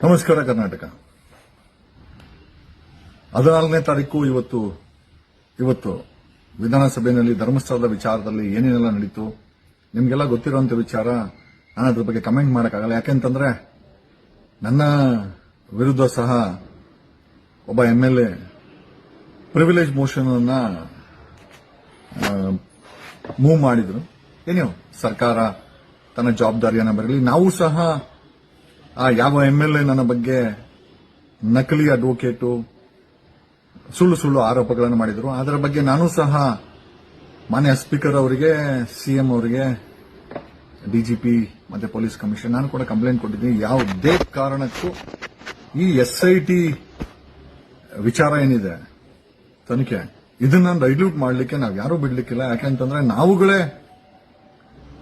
ನಮಸ್ಕಾರ ಕರ್ನಾಟಕ. 14ನೇ ತಾರೀಕು ಇವತ್ತು ವಿಧಾನಸಭೆಯಲ್ಲಿ ಧರ್ಮಸ್ಥಳದ ವಿಚಾರದಲ್ಲಿ ಏನೇನೆಲ್ಲ ನಡೀತು ನಿಮಗೆಲ್ಲ ಗೊತ್ತಿರುವಂತ ವಿಚಾರ. ನಾನು ಅದ್ರ ಬಗ್ಗೆ ಕಮೆಂಟ್ ಮಾಡಕ್ಕಾಗಲ್ಲ. ಯಾಕೆಂತಂದ್ರೆ ನನ್ನ ವಿರುದ್ಧ ಸಹ ಒಬ್ಬ MLA ಪ್ರಿವಿಲೇಜ್ ಮೋಷನ್ ಅನ್ನ ಮೂವ್ ಮಾಡಿದ್ರು. ಏನೋ ಸರ್ಕಾರ ತನ್ನ ಜವಾಬ್ದಾರಿಯನ್ನ ಬರಲಿ. ನಾವು ಸಹ ಯಾವ MLA ನನ್ನ ಬಗ್ಗೆ ನಕಲಿ ಅಡ್ವೊಕೇಟು ಸುಳ್ಳು ಆರೋಪಗಳನ್ನು ಮಾಡಿದ್ರು. ಅದರ ಬಗ್ಗೆ ನಾನು ಸಹ ಮಾನ್ಯ ಸ್ಪೀಕರ್ ಅವರಿಗೆ, CM ಅವರಿಗೆ, DGP ಮತ್ತೆ ಪೊಲೀಸ್ ಕಮಿಷನ್ ನಾನು ಕೂಡ ಕಂಪ್ಲೇಂಟ್ ಕೊಟ್ಟಿದ್ದೀನಿ. ಯಾವುದೇ ಕಾರಣಕ್ಕೂ ಈ SIT ವಿಚಾರ ಏನಿದೆ ತನಿಖೆ ಇದನ್ನ ಡೈಲ್ಯೂಟ್ ಮಾಡಲಿಕ್ಕೆ ನಾವು ಯಾರೂ ಬಿಡ್ಲಿಕ್ಕಿಲ್ಲ. ಯಾಕೆಂತಂದ್ರೆ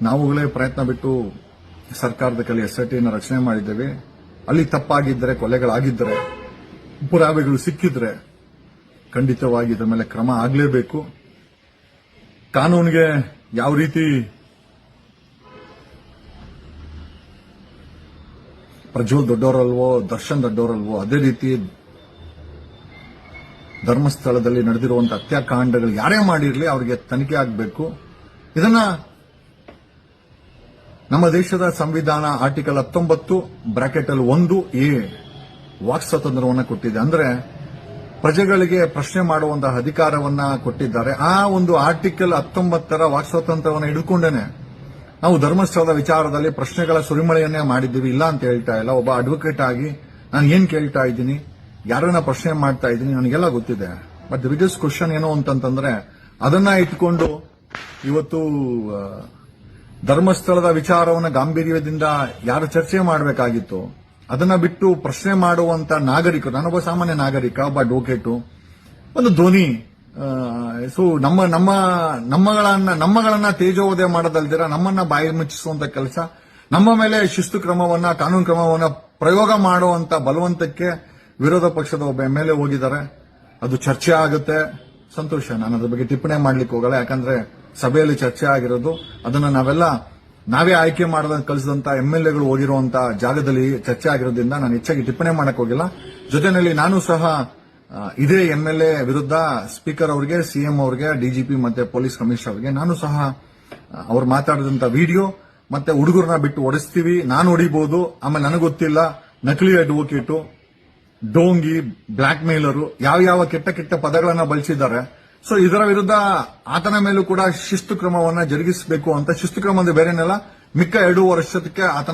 ನಾವುಗಳೇ ಪ್ರಯತ್ನ ಬಿಟ್ಟು ಸರ್ಕಾರದ ಕೈಲಿ SIT ರಚನೆ ಮಾಡಿದ್ದೇವೆ. ಅಲ್ಲಿ ತಪ್ಪಾಗಿದ್ದರೆ, ಕೊಲೆಗಳಾಗಿದ್ದರೆ, ಪುರಾವೆಗಳು ಸಿಕ್ಕಿದ್ರೆ ಖಂಡಿತವಾಗಿ ಇದರ ಮೇಲೆ ಕ್ರಮ ಆಗಲೇಬೇಕು. ಕಾನೂನಿಗೆ ಯಾವ ರೀತಿ ಪ್ರಜ್ವಲ್ ದೊಡ್ಡವರಲ್ವೋ, ದರ್ಶನ್ ದೊಡ್ಡವರಲ್ವೋ, ಅದೇ ರೀತಿ ಧರ್ಮಸ್ಥಳದಲ್ಲಿ ನಡೆದಿರುವಂತಹ ಹತ್ಯಾಕಾಂಡಗಳು ಯಾರೇ ಮಾಡಿರಲಿ ಅವರಿಗೆ ತನಿಖೆ ಆಗಬೇಕು. ಇದನ್ನ ನಮ್ಮ ದೇಶದ ಸಂವಿಧಾನ ಆರ್ಟಿಕಲ್ 19(1)(a) ವಾಕ್ ಸ್ವಾತಂತ್ರ್ಯವನ್ನು ಕೊಟ್ಟಿದೆ. ಅಂದ್ರೆ ಪ್ರಜೆಗಳಿಗೆ ಪ್ರಶ್ನೆ ಮಾಡುವಂತಹ ಅಧಿಕಾರವನ್ನ ಕೊಟ್ಟಿದ್ದಾರೆ. ಆ ಒಂದು ಆರ್ಟಿಕಲ್ 19 ವಾಕ್ ಸ್ವಾತಂತ್ರ್ಯವನ್ನು ಹಿಡ್ಕೊಂಡೇನೆ ನಾವು ಧರ್ಮಸ್ಥಳದ ವಿಚಾರದಲ್ಲಿ ಪ್ರಶ್ನೆಗಳ ಸುರಿಮಳೆಯನ್ನೇ ಮಾಡಿದ್ದೀವಿ. ಇಲ್ಲ ಅಂತ ಹೇಳ್ತಾ ಇಲ್ಲ. ಒಬ್ಬ ಅಡ್ವೊಕೇಟ್ ಆಗಿ ನಾನು ಏನ್ ಕೇಳ್ತಾ ಇದ್ದೀನಿ, ಯಾರನ್ನ ಪ್ರಶ್ನೆ ಮಾಡ್ತಾ ಇದ್ದೀನಿ ನನಗೆಲ್ಲ ಗೊತ್ತಿದೆ. ಬಟ್ ದ ಬಿಗ್ಗೆಸ್ಟ್ ಕ್ವಶನ್ ಏನು ಅಂತಂತಂದ್ರೆ ಅದನ್ನ ಇಟ್ಕೊಂಡು ಇವತ್ತು ಧರ್ಮಸ್ಥಳದ ವಿಚಾರವನ್ನ ಗಾಂಭೀರ್ಯದಿಂದ ಯಾರು ಚರ್ಚೆ ಮಾಡಬೇಕಾಗಿತ್ತು ಅದನ್ನ ಬಿಟ್ಟು ಪ್ರಶ್ನೆ ಮಾಡುವಂತ ನಾಗರಿಕರು, ನಾನೊಬ್ಬ ಸಾಮಾನ್ಯ ನಾಗರಿಕ, ಒಬ್ಬ ಅಡ್ವೊಕೇಟು, ಒಂದು ಧ್ವನಿ. ಸೊ ನಮ್ಮಗಳನ್ನ ತೇಜೋವಧೆ ಮಾಡೋದಲ್ದಿರ ನಮ್ಮನ್ನ ಬಾಯಿ ಮುಚ್ಚಿಸುವಂತ ಕೆಲಸ, ನಮ್ಮ ಮೇಲೆ ಶಿಸ್ತು ಕ್ರಮವನ್ನ, ಕಾನೂನು ಕ್ರಮವನ್ನ ಪ್ರಯೋಗ ಮಾಡುವಂತ ಬಲವಂತಕ್ಕೆ ವಿರೋಧ ಪಕ್ಷದ ಒಬ್ಬ MLA ಹೋಗಿದ್ದಾರೆ. ಅದು ಚರ್ಚೆ ಆಗುತ್ತೆ, ಸಂತೋಷ. ನಾನು ಅದ್ರ ಬಗ್ಗೆ ಟಿಪ್ಪಣಿ ಮಾಡ್ಲಿಕ್ಕೆ ಹೋಗಲ್ಲ. ಯಾಕಂದ್ರೆ ಸಭೆಯಲ್ಲಿ ಚರ್ಚೆ ಆಗಿರೋದು ಅದನ್ನ ನಾವೇ ಆಯ್ಕೆ ಮಾಡದಂತ ಕಳಿಸಿದಂತ MLAಗಳು ಹೋಗಿರುವಂತ ಜಾಗದಲ್ಲಿ ಚರ್ಚೆ ಆಗಿರೋದ್ರಿಂದ ನಾನು ಹೆಚ್ಚಾಗಿ ಟಿಪ್ಪಣಿ ಮಾಡಕ್ ಹೋಗಿಲ್ಲ. ಜೊತೆಯಲ್ಲಿ ನಾನು ಸಹ ಇದೇ MLA ವಿರುದ್ಧ ಸ್ಪೀಕರ್ ಅವರಿಗೆ, CM ಅವರಿಗೆ, DGP ಮತ್ತೆ ಪೊಲೀಸ್ ಕಮಿಷನರ್ ಅವರಿಗೆ ನಾನು ಸಹ ಅವ್ರು ಮಾತಾಡಿದಂತ ವಿಡಿಯೋ ಮತ್ತೆ ಹುಡುಗರನ್ನ ಬಿಟ್ಟು ಹೊಡೆಸ್ತೀವಿ, ನಾನು ಹೊಡಿಬಹುದು, ಆಮೇಲೆ ನನಗೆ ಗೊತ್ತಿಲ್ಲ, ನಕಲಿ ಅಡ್ವೊಕೇಟು, ಡೋಂಗಿ, ಬ್ಲಾಕ್ ಮೇಲರು, ಯಾವ ಕೆಟ್ಟ ಪದಗಳನ್ನ ಬಳಸಿದ್ದಾರೆ. ಸೊ ಇದರ ವಿರುದ್ಧ ಆತನ ಮೇಲೂ ಕೂಡ ಶಿಸ್ತು ಕ್ರಮವನ್ನ ಜರುಗಿಸಬೇಕು ಅಂತ. ಶಿಸ್ತು ಕ್ರಮ ಅಂದ್ರೆ ಬೇರೆನೆಲ್ಲ, ಮಿಕ್ಕ 2 ವರ್ಷಕ್ಕೆ ಆತನ